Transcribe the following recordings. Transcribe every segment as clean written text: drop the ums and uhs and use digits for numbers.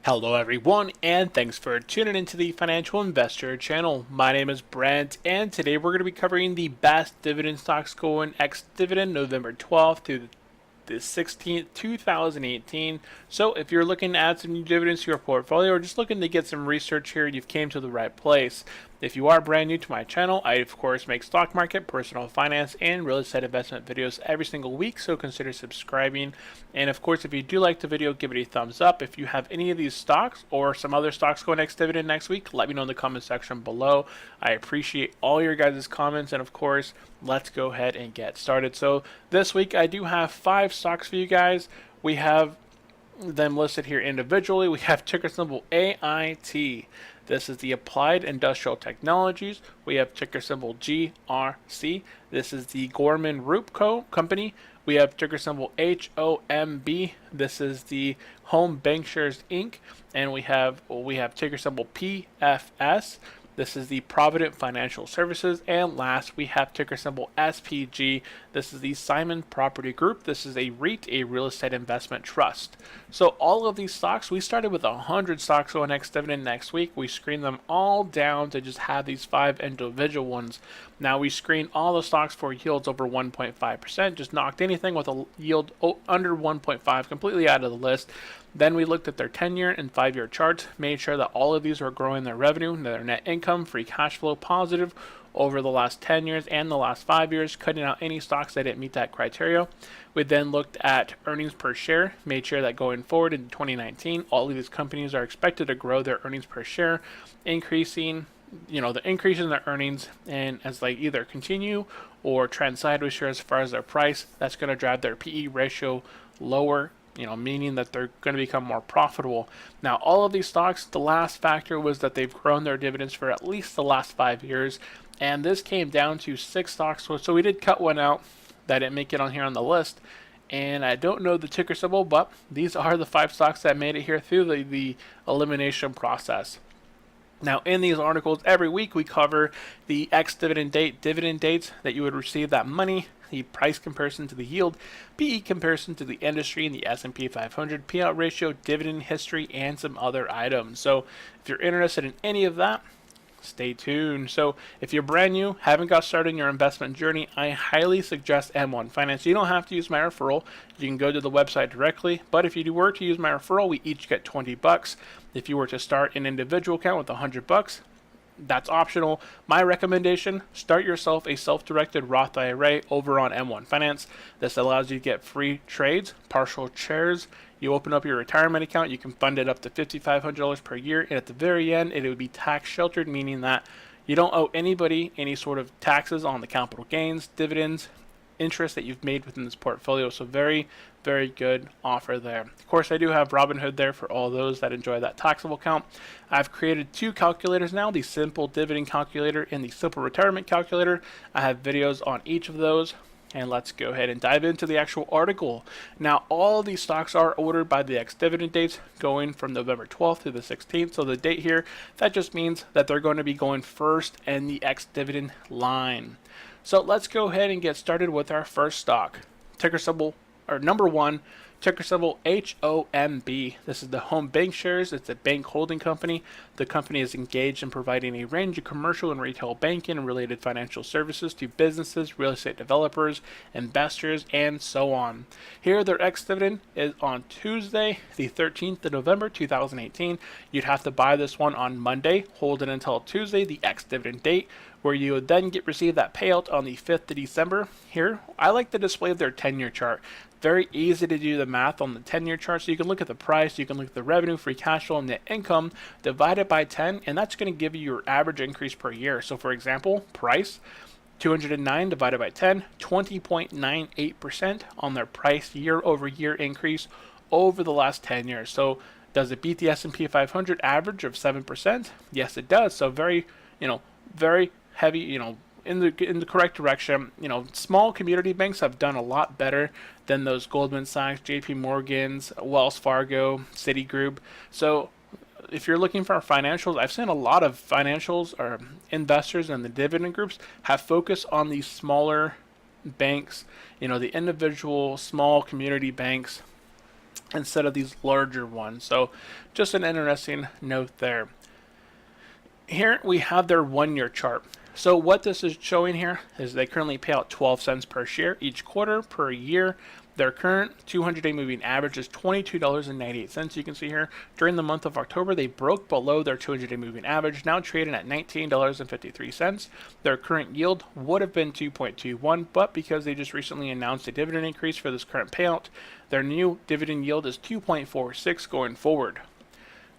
Hello everyone, and thanks for tuning into the Financial Investor channel. My name is Brent, and today we're going to be covering the best dividend stocks going ex-dividend November 12th to the 16th, 2018. So if you're looking to add some new dividends to your portfolio or just looking to get some research here, you've came to the right place. If you are brand new to my channel, I of course make stock market, personal finance, and real estate investment videos every single week, so consider subscribing. And of course, if you do like the video, give it a thumbs up. If you have any of these stocks or some other stocks going ex-dividend next week, let me know in the comment section below. I appreciate all your guys' comments, and of course, let's go ahead and get started. So this week I do have 5 stocks for you guys. We have them listed here individually. We have ticker symbol AIT. This is the Applied Industrial Technologies. We have ticker symbol GRC. This is the Gorman Roop Company. We have ticker symbol HOMB. This is the Home Bankshares Inc. And we have ticker symbol PFS. This is the Provident Financial Services. And last, we have ticker symbol SPG. This is the Simon Property Group. This is a REIT, a real estate investment trust. So all of these stocks, we started with 100 stocks going ex-dividend next week. We screened them all down to just have these 5 individual ones. Now we screen all the stocks for yields over 1.5%, just knocked anything with a yield under 1.5 completely out of the list. Then we looked at their 10-year and 5-year charts, made sure that all of these were growing their revenue, their net income, free cash flow positive over the last 10 years and the last 5 years, cutting out any stocks that didn't meet that criteria. We then looked at earnings per share, made sure that going forward in 2019, all of these companies are expected to grow their earnings per share, increasing the increase in their earnings, and as they either continue or trend sideways here as far as their price, that's going to drive their PE ratio lower, meaning that they're going to become more profitable. Now, all of these stocks, the last factor was that they've grown their dividends for at least the last 5 years, and this came down to 6 stocks. So we did cut one out that didn't make it on here on the list, and I don't know the ticker symbol, but these are the 5 stocks that made it here through the elimination process. Now, in these articles, every week we cover the ex-dividend date, dividend dates that you would receive that money, the price comparison to the yield, PE comparison to the industry and the S&P 500, payout ratio, dividend history, and some other items. So if you're interested in any of that, stay tuned. So if you're brand new, haven't got started in your investment journey, I highly suggest M1 Finance. You don't have to use my referral. You can go to the website directly, but if you were to use my referral, we each get $20. If you were to start an individual account with $100, that's optional. My recommendation, start yourself a self-directed Roth IRA over on M1 Finance. This allows you to get free trades, partial shares. You open up your retirement account, you can fund it up to $5,500 per year, and at the very end, it would be tax sheltered, meaning that you don't owe anybody any sort of taxes on the capital gains, dividends, interest that you've made within this portfolio. So very, very good offer there. Of course, I do have Robinhood there for all those that enjoy that taxable account. I've created 2 calculators now, the simple dividend calculator and the simple retirement calculator. I have videos on each of those. And let's go ahead and dive into the actual article. Now, all of these stocks are ordered by the ex-dividend dates going from November 12th to the 16th. So the date here, that just means that they're going to be going first in the ex-dividend line. So let's go ahead and get started with our first stock. Ticker symbol, or number 1, ticker symbol HOMB. This is the Home Bankshares. It's a bank holding company. The company is engaged in providing a range of commercial and retail banking and related financial services to businesses, real estate developers, investors, and so on. Here, their ex-dividend is on Tuesday, the 13th of November, 2018. You'd have to buy this one on Monday, hold it until Tuesday, the ex-dividend date, where you would then receive that payout on the 5th of December. Here, I like the display of their 10-year chart. Very easy to do the math on the 10-year chart. So you can look at the price, you can look at the revenue, free cash flow, and net income, divide it by 10, and that's going to give you your average increase per year. So for example, price, 209 divided by 10, 20.98% on their price year over year increase over the last 10 years. So does it beat the S&P 500 average of 7%? Yes, it does. So very heavy, in the correct direction. Small community banks have done a lot better than those Goldman Sachs, JP Morgans, Wells Fargo, Citigroup. So if you're looking for financials, I've seen a lot of financials or investors in the dividend groups have focused on these smaller banks, the individual small community banks. instead of these larger ones. So just an interesting note there. Here we have their 1-year chart. So what this is showing here is they currently pay out 12 cents per share each quarter per year. Their current 200-day moving average is $22.98. You can see here during the month of October, they broke below their 200-day moving average, now trading at $19.53. Their current yield would have been 2.21, but because they just recently announced a dividend increase for this current payout, their new dividend yield is 2.46 going forward.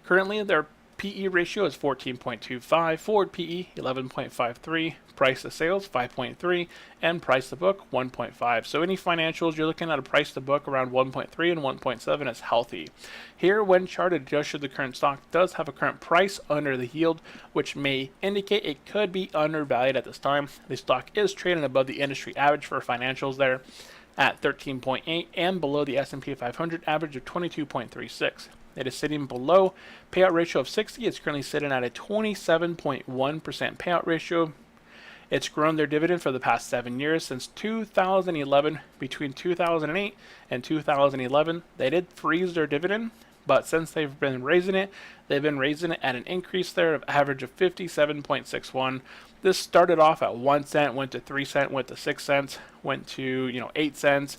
Currently, their PE ratio is 14.25, forward PE 11.53, price to sales 5.3, and price to book 1.5. So any financials, you're looking at a price to book around 1.3 and 1.7 is healthy. Here, when charted, just show the current stock does have a current price under the yield, which may indicate it could be undervalued at this time. The stock is trading above the industry average for financials there at 13.8 and below the S&P 500 average of 22.36. It is sitting below payout ratio of 60. It's currently sitting at a 27.1% payout ratio. It's grown their dividend for the past 7 years since 2011. Between 2008 and 2011, they did freeze their dividend, but since they've been raising it at an increase there of average of 57.61. This started off at 1 cent, went to 3 cents, went to 6 cents, went to 8 cents,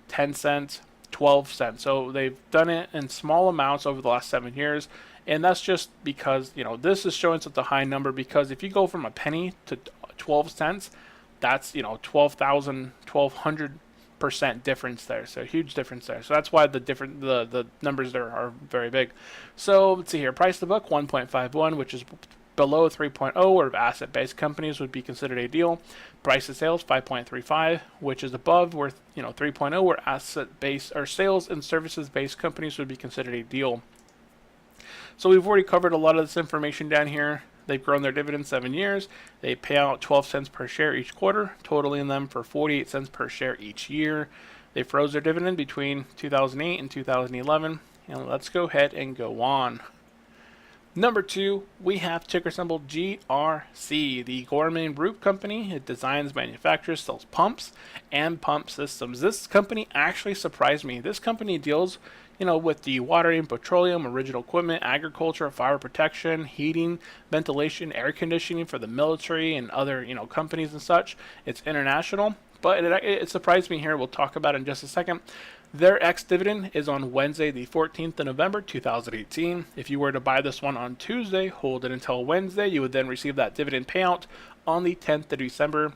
10 cents, 12 cents. So they've done it in small amounts over the last 7 years. And that's just because, this is showing such a high number, because if you go from a penny to 12 cents, that's, 1,200% difference there. So huge difference there. So that's why the numbers there are very big. So let's see here. Price to book 1.51, which is below 3.0, or asset-based companies would be considered a deal. Price to sales 5.35, which is above where 3.0, where asset-based or sales and services-based companies would be considered a deal. So we've already covered a lot of this information down here. They've grown their dividend 7 years. They pay out 12 cents per share each quarter, totaling them for 48 cents per share each year. They froze their dividend between 2008 and 2011. And let's go ahead and go on. Number 2, we have ticker symbol GRC, the Gorman Group Company. It designs, manufactures, sells pumps and pump systems. This company actually surprised me. This company deals, with dewatering, petroleum, original equipment, agriculture, fire protection, heating, ventilation, air conditioning for the military and other, companies and such. It's international, but it surprised me here. We'll talk about it in just a second. Their ex-dividend is on Wednesday, the 14th of November, 2018. If you were to buy this one on Tuesday, hold it until Wednesday, you would then receive that dividend payout on the 10th of December.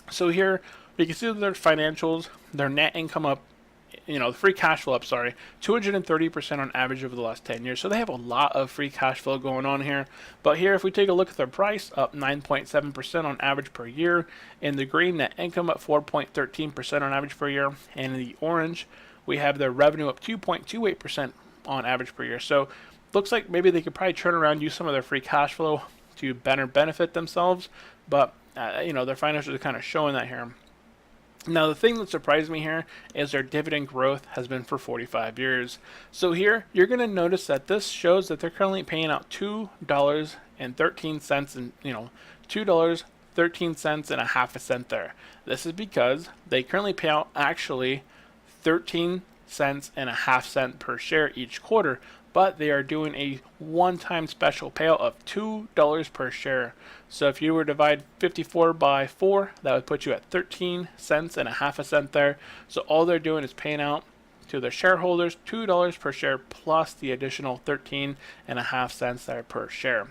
So here, you can see their financials, their net income up, free cash flow up, 230% on average over the last 10 years. So they have a lot of free cash flow going on here. But here, if we take a look at their price, up 9.7% on average per year. In the green, net income up 4.13% on average per year. And in the orange, we have their revenue up 2.28% on average per year. So looks like maybe they could probably turn around, use some of their free cash flow to better benefit themselves. But, their financials are kind of showing that here. Now, the thing that surprised me here is their dividend growth has been for 45 years. So here, you're going to notice that this shows that they're currently paying out $2.13 and, $2.13 and a half a cent there. This is because they currently pay out actually 13 cents and a half cent per share each quarter, but they are doing a one-time special payout of $2 per share. So if you were to divide 54 by 4, that would put you at 13 cents and a half a cent there. So all they're doing is paying out to their shareholders $2 per share plus the additional 13 and a half cents there per share.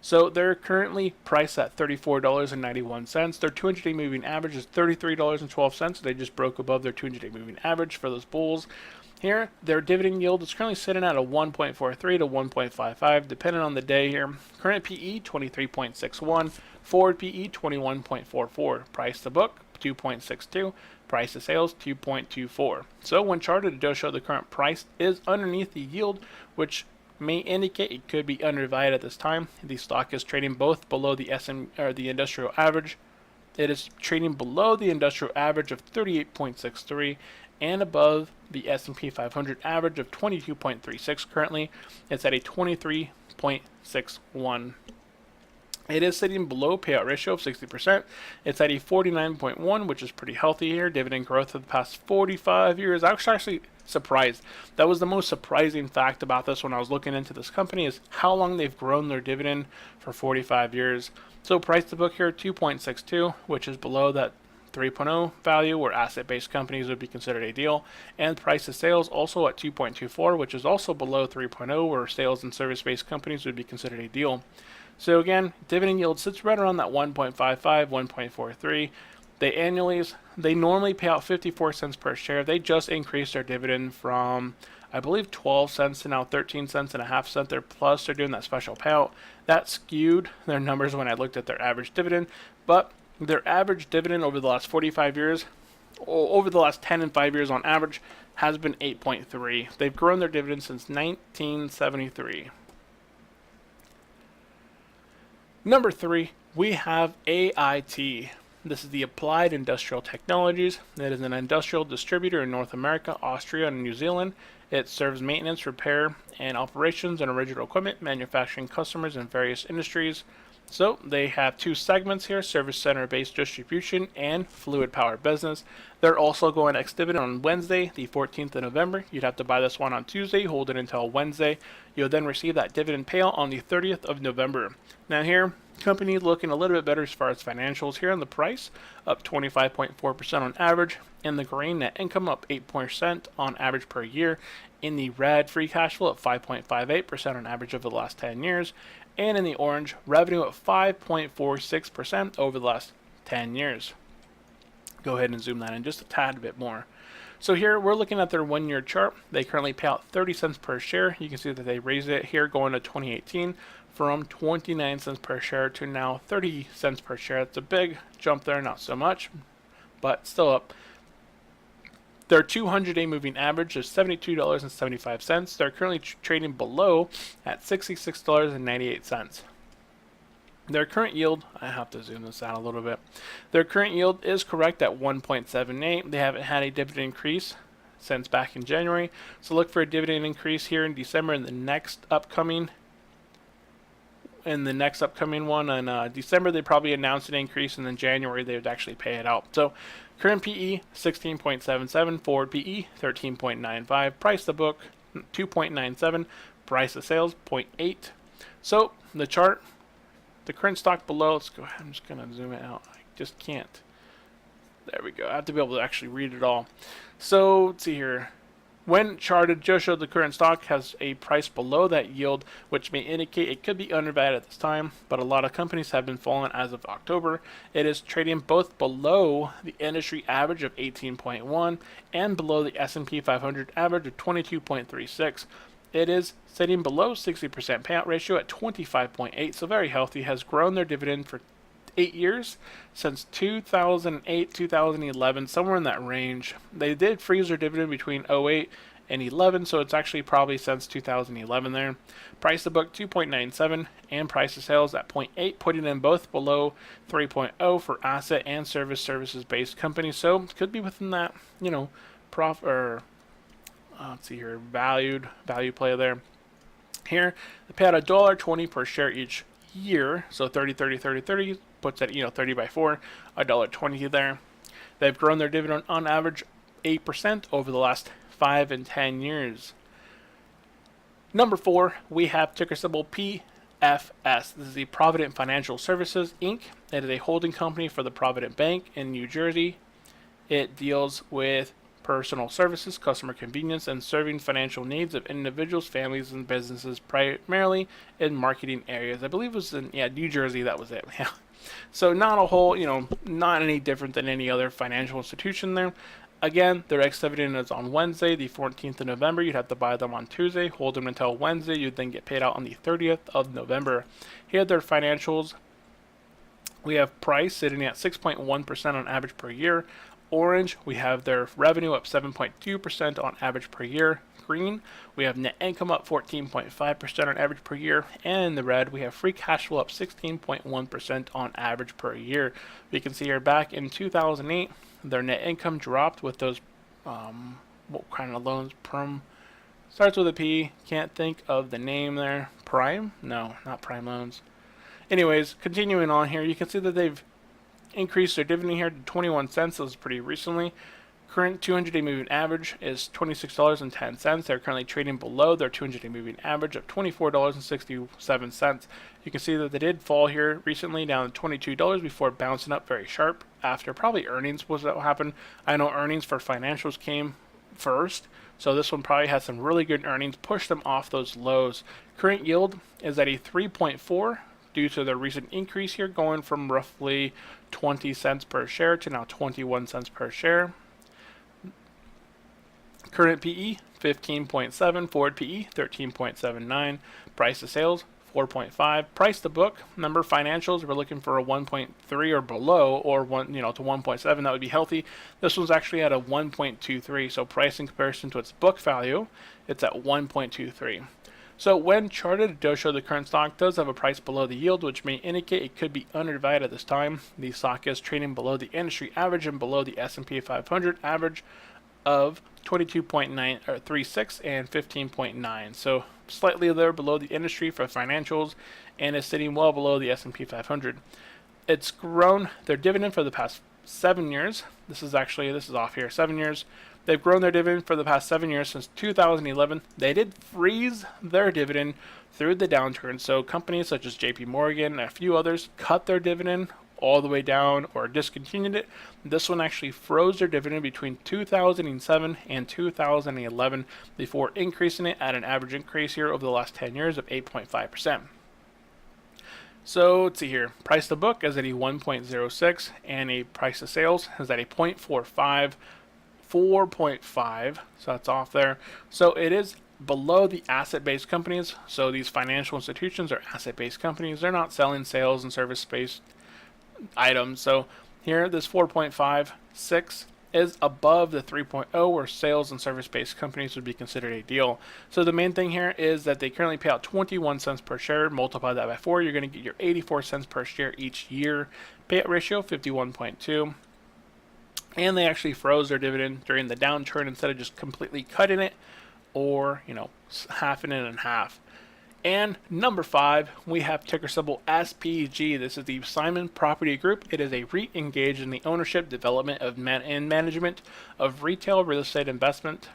So they're currently priced at $34.91. Their 200-day moving average is $33.12. They just broke above their 200-day moving average for those bulls. Here, their dividend yield is currently sitting at a 1.43 to 1.55, depending on the day here. Current PE, 23.61. Forward PE, 21.44. Price to book, 2.62. Price to sales, 2.24. So when charted, it does show the current price is underneath the yield, which may indicate it could be undervalued at this time. The stock is trading both below the the industrial average. It is trading below the industrial average of 38.63 and above the S&P 500 average of 22.36 currently. It's at a 23.61. It is sitting below payout ratio of 60%. It's at a 49.1, which is pretty healthy here. Dividend growth of the past 45 years. I was actually surprised. That was the most surprising fact about this when I was looking into this company, is how long they've grown their dividend for 45 years. So price to book here 2.62, which is below that 3.0 value where asset-based companies would be considered a deal, and price to sales also at 2.24, which is also below 3.0 where sales and service-based companies would be considered a deal. So again, dividend yield sits right around that 1.55, 1.43. They normally pay out 54 cents per share. They just increased their dividend from, I believe, 12 cents to now 13 cents and a half cent there. Plus, they're doing that special payout. That skewed their numbers when I looked at their average dividend. But their average dividend over the last 45 years, over the last 10 and 5 years on average, has been 8.3. They've grown their dividend since 1973. Number 3, we have AIT. This is the Applied Industrial Technologies. It is an industrial distributor in North America, Austria, and New Zealand. It serves maintenance, repair, and operations and original equipment, manufacturing customers in various industries. So they have 2 segments here, service center based distribution and fluid power business. They're also going ex-dividend on Wednesday, the 14th of November. You'd have to buy this one on Tuesday, hold it until Wednesday. You'll then receive that dividend payout on the 30th of November. Now here, company looking a little bit better as far as financials here on the price, up 25.4% on average. In the green, net income up 8% on average per year. In the red, free cash flow up 5.58% on average over the last 10 years. And in the orange, revenue at 5.46% over the last 10 years. Go ahead and zoom that in just a tad bit more. So here we're looking at their 1-year chart. They currently pay out 30 cents per share. You can see that they raised it here going to 2018 from 29 cents per share to now 30 cents per share. It's a big jump there, not so much, but still up. Their 200-day moving average is $72.75. They're currently trading below at $66.98. Their current yield, I have to zoom this out a little bit. Their current yield is correct at 1.78. They haven't had a dividend increase since back in January. So look for a dividend increase here in December in the next upcoming one. In December, they probably announced an increase, and then January they would actually pay it out. So current PE 16.77, forward PE 13.95, price to book 2.97, price to sales 0.8. So the chart, the current stock below, let's go ahead, I'm just going to zoom it out. I just can't. There we go. I have to be able to actually read it all. So let's see here. When charted, just showed the current stock has a price below that yield, which may indicate it could be undervalued at this time, but a lot of companies have been falling as of October. It is trading both below the industry average of 18.1 and below the S&P 500 average of 22.36. It is sitting below 60% payout ratio at 25.8, so very healthy. Has grown their dividend for 8 years since 2008, 2011, somewhere in that range. They did freeze their dividend between 08 and 11, so it's actually probably since 2011 there. Price to book 2.97 and price to sales at 0.8, putting them both below 3.0 for asset and services based companies. So could be within that, let's see here, value play there. Here, they pay out $1.20 per share each year, so 30 puts that 30 by 4, $1.20 there. They've grown their dividend on average 8% over the last 5 and 10 years. Number 4, we have ticker symbol PFS. This is the Provident Financial Services Inc. It is a holding company for the Provident Bank in New Jersey. It deals with personal services, customer convenience, and serving financial needs of individuals, families, and businesses, primarily in marketing areas. I believe it was in New Jersey. That was it. Yeah. So not a whole, not any different than any other financial institution there. Again, their ex-dividend is on Wednesday, the 14th of November. You'd have to buy them on Tuesday, hold them until Wednesday. You'd then get paid out on the 30th of November. Here are their financials. We have price sitting at 6.1% on average per year. Orange, we have their revenue up 7.2% on average per year. Green, we have net income up 14.5% on average per year. And in the red, we have free cash flow up 16.1% on average per year. We can see here back in 2008, their net income dropped with those, what kind of loans? Starts with a P, can't think of the name there. Prime? No, not Prime Loans. Anyways, continuing on here, you can see that they've increased their dividend here to 21 cents. This was pretty recently. Current 200-day moving average is $26.10. They're currently trading below their 200-day moving average of $24.67. You can see that they did fall here recently down to $22 before bouncing up very sharp after probably earnings was what happened. I know earnings for financials came first, so this one probably had some really good earnings, pushed them off those lows. Current yield is at a 3.4 due to the recent increase here, going from roughly 20 cents per share to now 21 cents per share. Current PE 15.7, forward PE 13.79, price to sales 4.5, price to book. Remember, financials we're looking for a 1.3 or below, or to 1.7. That would be healthy. This one's actually at a 1.23, so price in comparison to its book value, it's at 1.23. So when charted, it does show the current stock does have a price below the yield, which may indicate it could be undervalued at this time. The stock is trading below the industry average and below the S&P 500 average of 22.936 and 15.9. So slightly there below the industry for financials, and is sitting well below the S&P 500. It's grown their dividend for the past 7 years. This is off here, 7 years. They've grown their dividend for the past 7 years since 2011. They did freeze their dividend through the downturn. So companies such as JP Morgan and a few others cut their dividend all the way down or discontinued it. This one actually froze their dividend between 2007 and 2011 before increasing it at an average increase here over the last 10 years of 8.5%. So let's see here. Price to book is at a 1.06 and a price to sales is at a 0.45. 4.5, so that's off there. So it is below the asset-based companies. So these financial institutions are asset-based companies. They're not selling sales and service-based items. So here, this 4.56 is above the 3.0, where sales and service-based companies would be considered a deal. So the main thing here is that they currently pay out 21 cents per share. Multiply that by 4, you're going to get your 84 cents per share each year. Payout ratio 51.2. And they actually froze their dividend during the downturn instead of just completely cutting it or, halving it in half. And number 5, we have ticker symbol SPG. This is the Simon Property Group. It is a REIT engaged in the ownership, development and management of retail real estate investment.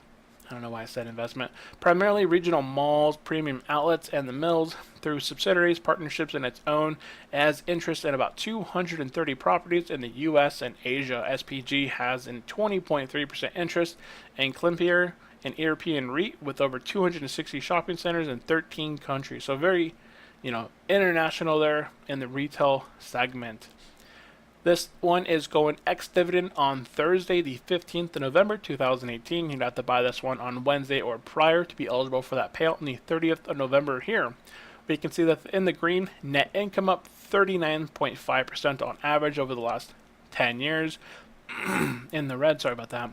I don't know why I said investment. Primarily regional malls, premium outlets, and the mills through subsidiaries, partnerships, and its own as interest in about 230 properties in the U.S. and Asia. SPG has a 20.3% interest in Klépierre, an European REIT with over 260 shopping centers in 13 countries. So very, international there in the retail segment. This one is going ex-dividend on Thursday, the 15th of November, 2018. You'd have to buy this one on Wednesday or prior to be eligible for that payout on the 30th of November here. We can see that in the green, net income up 39.5% on average over the last 10 years. In the red, sorry about that,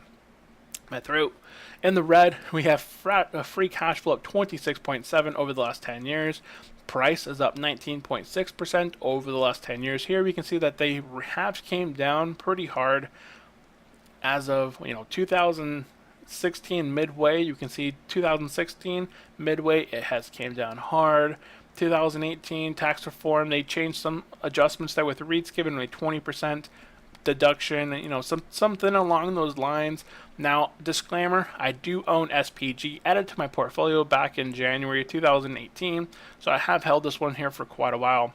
my throat. In the red, we have free cash flow up 26.7 over the last 10 years. Price is up 19.6% over the last 10 years. Here we can see that they have came down pretty hard as of 2016 midway. You can see 2016 midway, it has came down hard. 2018 tax reform, they changed some adjustments there with the REITs giving a 20% deduction, something along those lines. Now, disclaimer, I do own SPG, added to my portfolio back in January 2018, so I have held this one here for quite a while.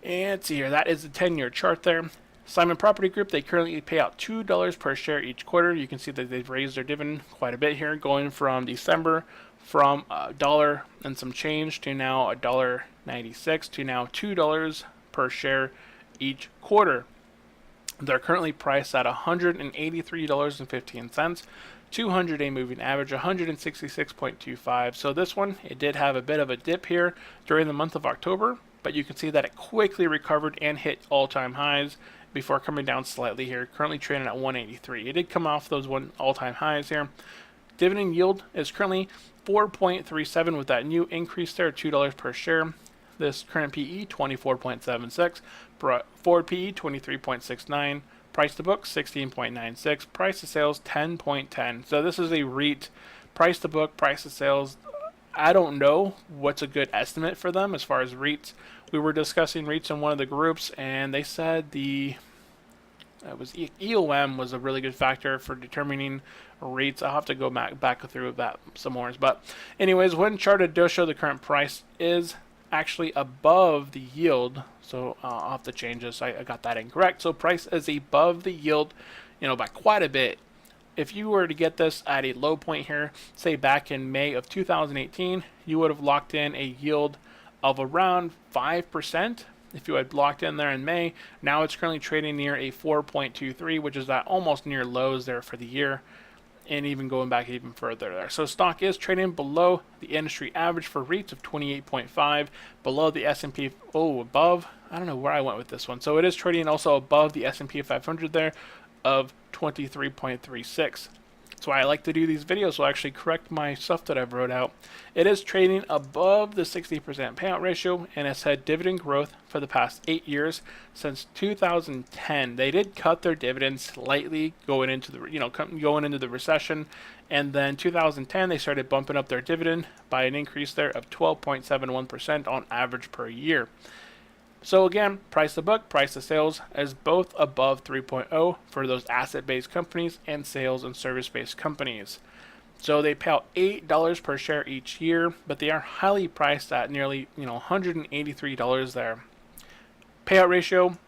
And let's see here, that is the 10-year chart there. Simon Property Group, they currently pay out $2 per share each quarter. You can see that they've raised their dividend quite a bit here, going from December from $1 and some change to now $1.96 to now $2 per share each quarter. They're currently priced at $183.15, 200-day moving average 166.25. So this one, it did have a bit of a dip here during the month of October, but you can see that it quickly recovered and hit all-time highs before coming down slightly here, currently trading at 183. It did come off those all-time highs here. Dividend yield is currently 4.37 with that new increase there, $2 per share. This current PE, 24.76. Forward PE, 23.69. Price to book, 16.96. Price to sales, 10.10. So this is a REIT. Price to book, price to sales, I don't know what's a good estimate for them as far as REITs. We were discussing REITs in one of the groups, and they said EOM was a really good factor for determining REITs. I'll have to go back through that some more. But anyways, when charted does show the current price is actually above the yield. So I'll have to change this. I got that incorrect. So price is above the yield, by quite a bit. If you were to get this at a low point here, say back in May of 2018, you would have locked in a yield of around 5%. If you had locked in there in May, now it's currently trading near a 4.23, which is at almost near lows there for the year, and even going back even further there. So stock is trading below the industry average for REITs of 28.5, below the S&P, above, I don't know where I went with this one. So it is trading also above the S&P 500 there of 23.36. That's why I like to do these videos, so I actually correct my stuff that I've wrote out. It is trading above the 60% payout ratio, and it's had dividend growth for the past 8 years since 2010. They did cut their dividends slightly going into the recession, and then 2010 they started bumping up their dividend by an increase there of 12.71% on average per year. So again, price to book, price to sales is both above 3.0 for those asset-based companies and sales and service-based companies. So they pay out $8 per share each year, but they are highly priced at nearly $183 there. Payout ratio,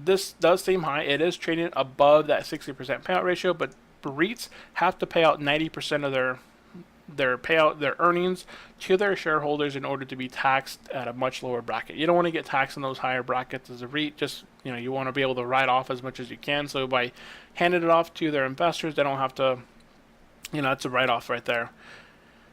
this does seem high. It is trading above that 60% payout ratio, but REITs have to pay out 90% of their earnings to their shareholders in order to be taxed at a much lower bracket. You don't want to get taxed in those higher brackets as a REIT. Just you want to be able to write off as much as you can. So by handing it off to their investors, they don't have to. It's a write-off right there.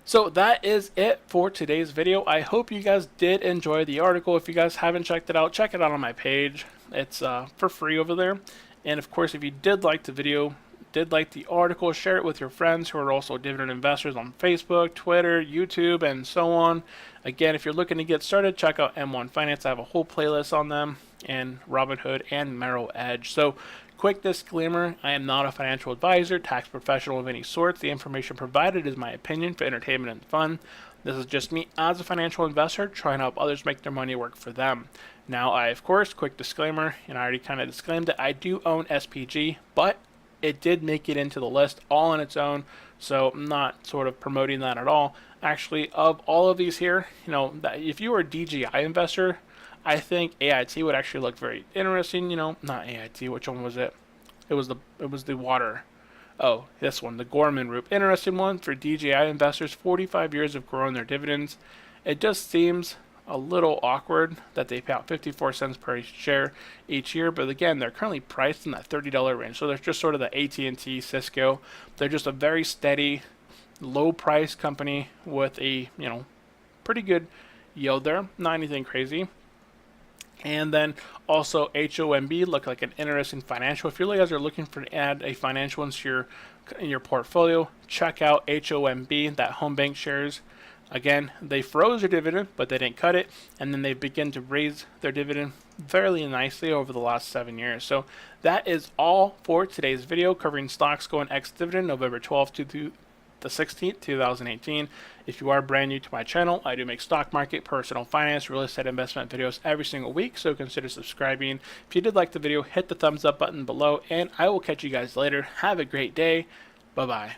So that is it for today's video. I hope you guys did enjoy the article. If you guys haven't checked it out, check it out on my page. It's for free over there. And of course, if you did like the video, did like the article, share it with your friends who are also dividend investors on Facebook, Twitter, YouTube, and so on. Again, if you're looking to get started, check out M1 Finance. I have a whole playlist on them, and Robinhood and Merrill Edge. So quick disclaimer, I am not a financial advisor, tax professional of any sort. The information provided is my opinion for entertainment and fun. This is just me as a financial investor trying to help others make their money work for them. Now, of course, quick disclaimer, and I already kind of disclaimed that I do own SPG, but it did make it into the list all on its own, so I'm not sort of promoting that at all. Actually, of all of these here, that if you were a DGI investor, I think AIT would actually look very interesting. Not AIT, which one was it? It was the water. Oh, this one, the Gorman Group. Interesting one for DGI investors, 45 years of growing their dividends. It just seems a little awkward that they pay out 54 cents per share each year, but again, they're currently priced in that $30 range. So they're just sort of the AT&T, Cisco. They're just a very steady, low price company with a pretty good yield there, not anything crazy. And then also HOMB look like an interesting financial. If you guys are looking to add a financial into your portfolio, check out HOMB, that home bank shares. Again, they froze their dividend, but they didn't cut it, and then they begin to raise their dividend fairly nicely over the last 7 years. So that is all for today's video covering stocks going ex-dividend November 12th to the 16th, 2018. If you are brand new to my channel, I do make stock market, personal finance, real estate investment videos every single week, so consider subscribing. If you did like the video, hit the thumbs up button below, and I will catch you guys later. Have a great day. Bye-bye.